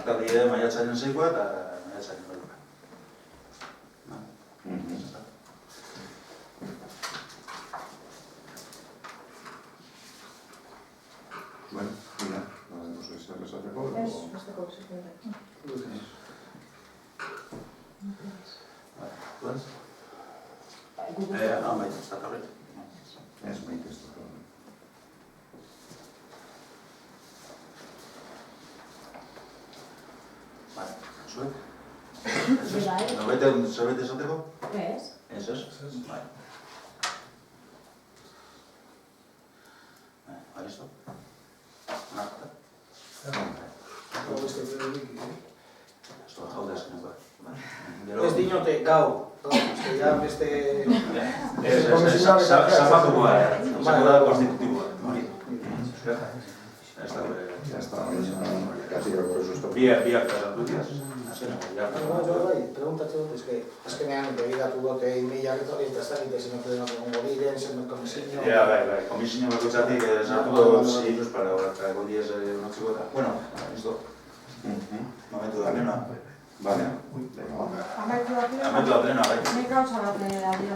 Markadie maiatzaren 6koa eta maiatzaren 9koa. Bueno, mira, no sé si esateko. Ez, besteko zikundek. Duaz? Maite, ez da horret. Ez maite ez da. Vale, zuek? Bai. Zerbait esateko? Ez. Ez? Bai. Listo? Esto jaude azkeneko. Ez dinote gau, ja beste... Zapatukoa, zapatukoa konstitutiboa. Ya está, casi creo que eso está. Biak pasatu diaz. Preguntatze dut, azkenean begiratu dute e-mailak eta hori eta ez dakit ezin dute denok egongo diren, zen komisio... Ja, bai, komisio bakotxatik sartuko ziruz para horretka egon diez notziko eta... Bueno, listo. Momentu da plena. Vale. Amaitu da plena. Momentu da plena, bai. Nik gauza bat adierazi